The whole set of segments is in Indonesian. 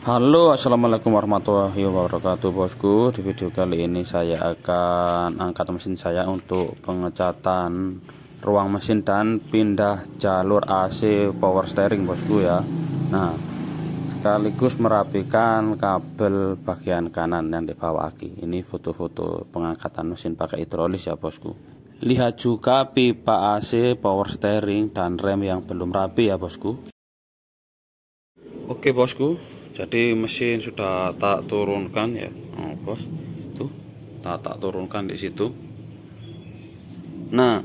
Halo, assalamualaikum warahmatullahi wabarakatuh bosku. Di video kali ini saya akan angkat mesin saya untuk pengecatan ruang mesin dan pindah jalur AC power steering bosku ya. Nah, sekaligus merapikan kabel bagian kanan yang di bawah aki. Ini foto-foto pengangkatan mesin pakai hidrolis ya bosku. Lihat juga pipa AC power steering dan rem yang belum rapi ya bosku. Oke bosku, jadi mesin sudah tak turunkan ya, bos. Tuh, tak turunkan di situ. Nah,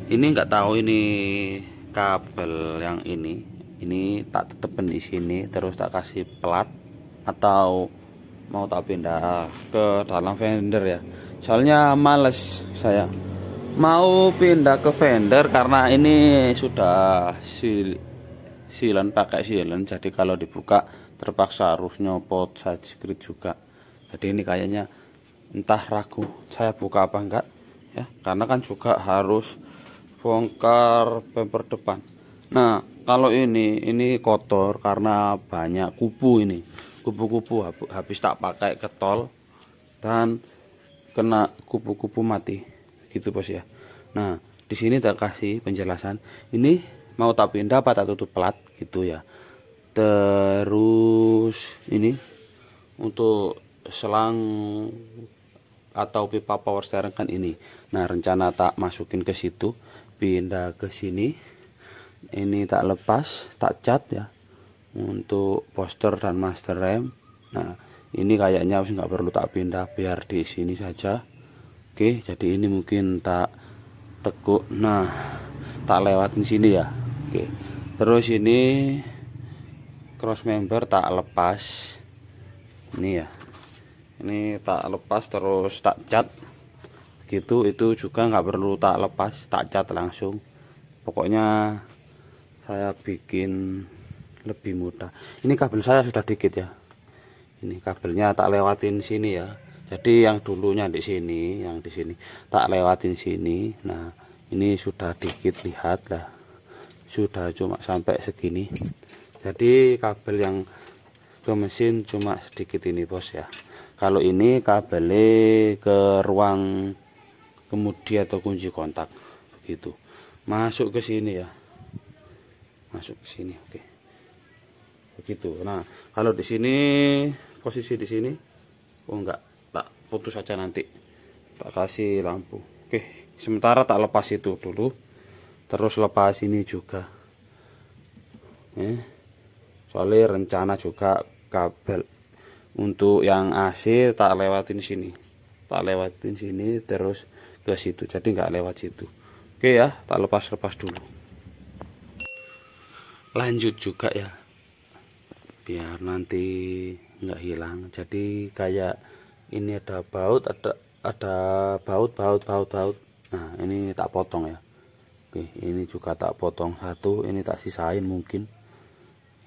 ini nggak tahu ini kabel yang ini tak tetepin di sini, terus tak kasih plat atau mau tak pindah ke dalam fender ya. Soalnya males saya mau pindah ke fender karena ini sudah silen, pakai silen, jadi kalau dibuka terpaksa harus nyopot side skrit juga. Jadi ini kayaknya entah ragu saya buka apa enggak ya, karena kan juga harus bongkar bumper depan. Nah, kalau ini kotor karena banyak kupu, ini kupu-kupu habis tak pakai ketol dan kena kupu-kupu mati gitu bos ya. Nah, di sini tak kasih penjelasan ini mau tak pindah apa tak tutup plat gitu ya. Terus ini untuk selang atau pipa power steering kan ini. Nah, rencana tak masukin ke situ, pindah ke sini. Ini tak lepas, tak cat ya untuk poster dan master rem. Nah, ini kayaknya harus nggak perlu tak pindah, biar di sini saja. Oke, jadi ini mungkin tak tekuk. Nah, tak lewatin sini ya. Oke, terus ini cross member tak lepas ini ya, ini tak lepas terus tak cat gitu. Itu juga nggak perlu tak lepas, tak cat langsung. Pokoknya saya bikin lebih mudah. Ini kabel saya sudah dikit ya, ini kabelnya tak lewatin sini ya. Jadi yang dulunya di sini, yang di sini tak lewatin sini. Nah, ini sudah dikit, lihat lah, sudah cuma sampai segini. Jadi kabel yang ke mesin cuma sedikit ini bos ya. Kalau ini kabelnya ke ruang kemudi atau kunci kontak begitu, masuk ke sini ya, masuk ke sini. Oke, begitu. Nah, kalau di sini posisi di sini, oh enggak, tak putus saja, nanti tak kasih lampu. Oke, sementara tak lepas itu dulu, terus lepas ini juga. Soalnya rencana juga kabel untuk yang AC tak lewatin sini, tak lewatin sini terus ke situ, jadi nggak lewat situ. Oke ya, tak lepas dulu. Lanjut juga ya, biar nanti nggak hilang. Jadi kayak ini ada baut, ada baut. Nah, ini tak potong ya. Oke, ini juga tak potong satu, ini tak sisain mungkin.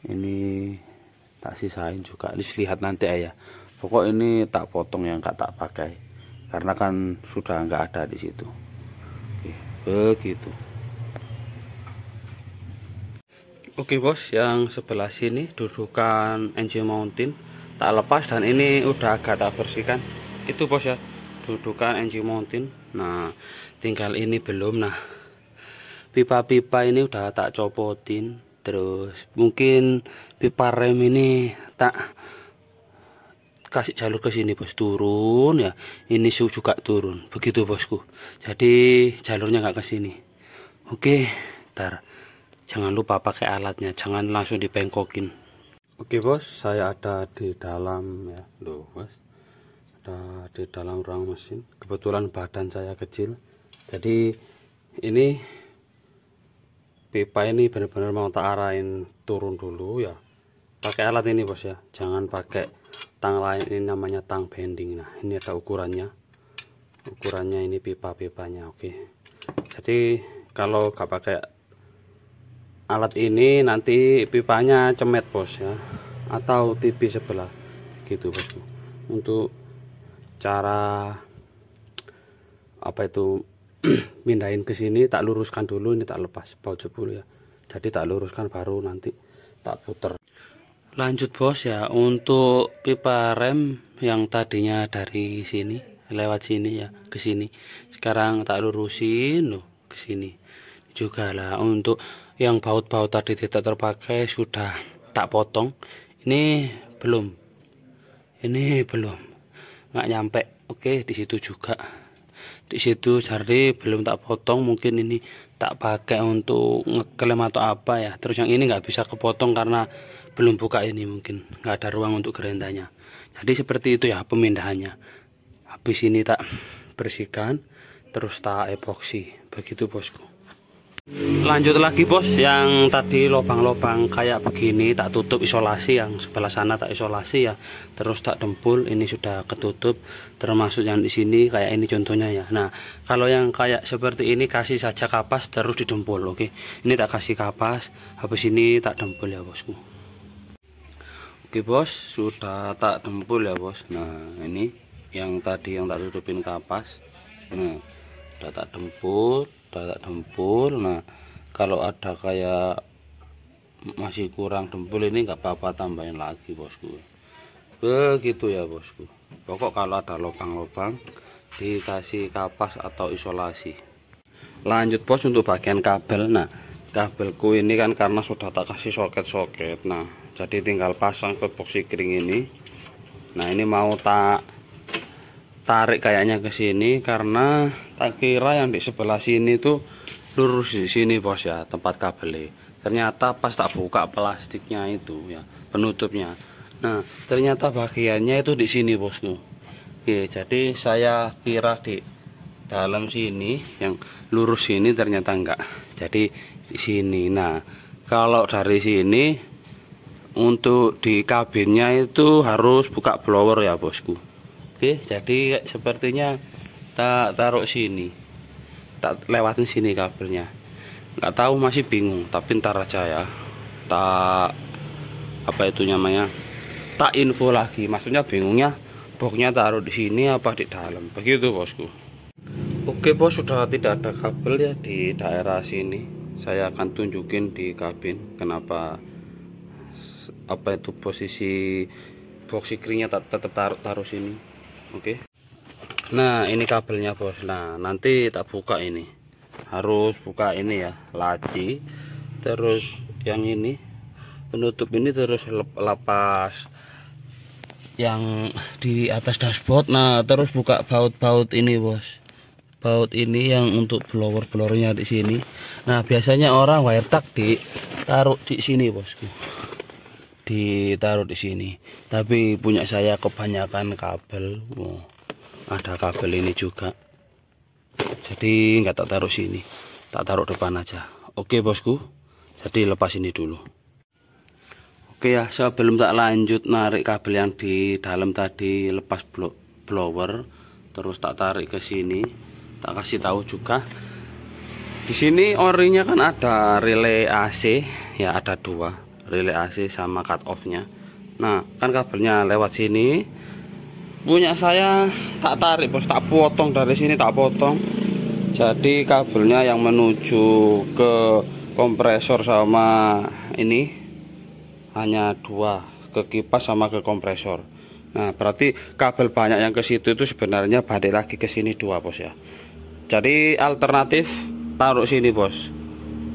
Ini tak sisain juga, lihat nanti ya. Pokok ini tak potong yang tak pakai karena kan sudah nggak ada di situ. Oke, begitu. Oke bos, yang sebelah sini dudukan engine mounting tak lepas dan ini udah agak tak bersihkan. Itu bos ya, dudukan engine mounting. Nah, tinggal ini belum. Nah, pipa-pipa ini udah tak copotin. Terus mungkin pipa rem ini tak kasih jalur ke sini bos, turun ya. Ini juga turun, begitu bosku. Jadi jalurnya nggak ke sini. Oke, ntar jangan lupa pakai alatnya, jangan langsung dibengkokin. Oke bos, saya ada di dalam ya, loh bos, ada di dalam ruang mesin. Kebetulan badan saya kecil, jadi ini pipa ini benar-benar mau tak arahin turun dulu ya, pakai alat ini bos ya, jangan pakai tang lain. Ini namanya tang bending. Nah, ini ada ukurannya ini pipa-pipanya. Oke, jadi kalau gak pakai alat ini nanti pipanya cemet bos ya, atau tipis sebelah gitu bos. Untuk cara apa itu pindahin ke sini, tak luruskan dulu, ini tak lepas baut jebul ya, jadi tak luruskan baru nanti tak puter. Lanjut bos ya, untuk pipa rem yang tadinya dari sini lewat sini ya ke sini, sekarang tak lurusin loh ke sini juga lah. Untuk yang baut-baut tadi tidak terpakai sudah tak potong. Belum ini belum nggak nyampe. Oke, di situ juga, di situ jadi belum tak potong. Mungkin ini tak pakai untuk ngeklem atau apa ya. Terus yang ini nggak bisa kepotong karena belum buka, ini mungkin nggak ada ruang untuk gerendanya. Jadi seperti itu ya pemindahannya. Habis ini tak bersihkan, terus tak epoksi, begitu bosku. Lanjut lagi bos, yang tadi lubang-lubang kayak begini tak tutup isolasi, yang sebelah sana tak isolasi ya, terus tak dempul. Ini sudah ketutup, termasuk yang di sini kayak ini contohnya ya. Nah kalau yang kayak seperti ini kasih saja kapas terus didempul. Oke, ini tak kasih kapas, habis ini tak dempul ya bosku. Oke bos, sudah tak dempul ya bos. Nah ini yang tadi yang tak tutupin kapas, nah udah tak dempul, Nah kalau ada kayak masih kurang dempul ini nggak apa-apa, tambahin lagi bosku. Begitu ya bosku. Pokok kalau ada lubang-lubang dikasih kapas atau isolasi. Lanjut bos, untuk bagian kabel. Nah kabelku ini kan karena sudah tak kasih soket-soket, nah jadi tinggal pasang ke epoxy kering ini. Nah ini mau tak tarik kayaknya ke sini, karena tak kira yang di sebelah sini tuh lurus di sini bos ya, tempat kabelnya. Ternyata pas tak buka plastiknya itu ya, penutupnya, nah ternyata bagiannya itu di sini bosku. Oke, jadi saya kira di dalam sini yang lurus sini, ternyata enggak, jadi di sini. Nah kalau dari sini untuk di kabinnya itu harus buka blower ya bosku. Oke, jadi sepertinya tak taruh sini, tak lewatin sini kabelnya. Nggak tahu, masih bingung, tapi ntar aja ya, tak apa itu namanya, tak info lagi. Maksudnya bingungnya boxnya taruh di sini apa di dalam, begitu bosku. Oke bos, sudah tidak ada kabel ya di daerah sini. Saya akan tunjukin di kabin kenapa apa itu posisi box kringnya tetap taruh sini. Oke. Nah ini kabelnya bos. Nah nanti tak buka, ini harus buka ini ya, laci, terus yang ini penutup ini, terus lepas yang di atas dashboard. Nah terus buka baut-baut ini bos, baut ini yang untuk blowernya di sini. Nah biasanya orang wire tag ditaruh di sini bosku, ditaruh di sini, tapi punya saya kebanyakan kabel. Ada kabel ini juga, jadi nggak tak taruh sini, tak taruh depan aja. Oke bosku, jadi lepas ini dulu. Oke ya, sebelum tak lanjut narik kabel yang di dalam tadi, lepas blower, terus tak tarik ke sini, tak kasih tahu juga. Di sini orinya kan ada relay AC ya, ada dua relay AC sama cut off nya. Nah kan kabelnya lewat sini, punya saya tak tarik bos, tak potong dari sini, tak potong. Jadi kabelnya yang menuju ke kompresor sama ini hanya dua, ke kipas sama ke kompresor. Nah berarti kabel banyak yang ke situ itu sebenarnya balik lagi ke sini dua bos ya. Jadi alternatif taruh sini bos.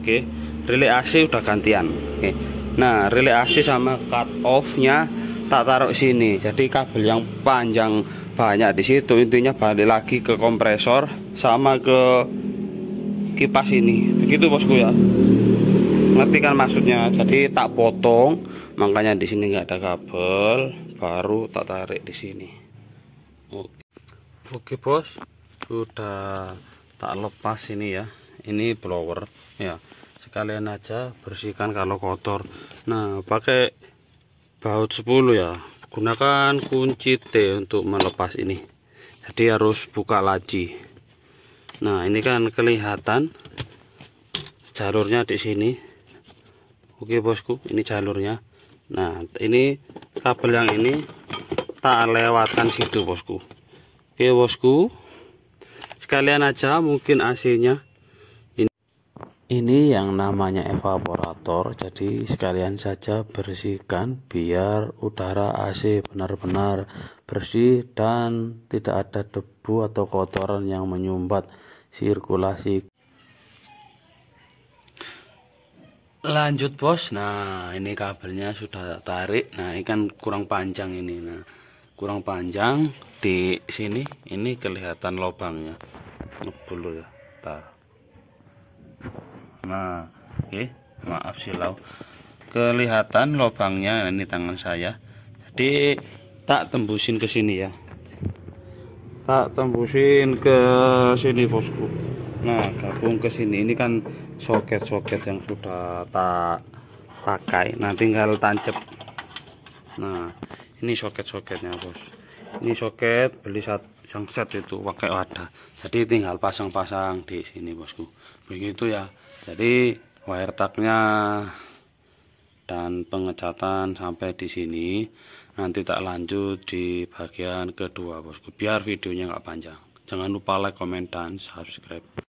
Oke, relay AC udah gantian. Oke. Nah relay AC sama cut off nya tak taruh sini, jadi kabel yang panjang banyak di situ, intinya balik lagi ke kompresor sama ke kipas ini, begitu bosku ya. Ngerti kan maksudnya? Jadi tak potong, makanya di sini nggak ada kabel, baru tak tarik di sini. Oke bos, sudah tak lepas ini ya, ini blower ya. Sekalian aja bersihkan kalau kotor. Nah pakai baut 10 ya, gunakan kunci T untuk melepas ini, jadi harus buka laci. Nah ini kan kelihatan jalurnya di sini. Oke bosku, ini jalurnya. Nah ini kabel yang ini tak lewatkan situ bosku. Oke bosku, sekalian aja mungkin AC nya ini yang namanya evaporator. kotor, jadi sekalian saja bersihkan biar udara AC benar-benar bersih dan tidak ada debu atau kotoran yang menyumbat sirkulasi. Lanjut bos, nah ini kabelnya sudah tarik. Nah ini kan kurang panjang ini, nah kurang panjang di sini, ini kelihatan lubangnya. Dulu ya, tar. Nah, oke, maaf silau, kelihatan lubangnya. Ini tangan saya, jadi tak tembusin ke sini ya, tak tembusin ke sini bosku. Nah gabung ke sini, ini kan soket-soket yang sudah tak pakai, nah tinggal tancap. Nah ini soket-soketnya bos, ini soket beli yang set itu pakai wadah, jadi tinggal pasang-pasang di sini bosku, begitu ya. Jadi wire tagnya dan pengecatan sampai di sini, nanti tak lanjut di bagian kedua bosku, biar videonya nggak panjang. Jangan lupa like, komen, dan subscribe.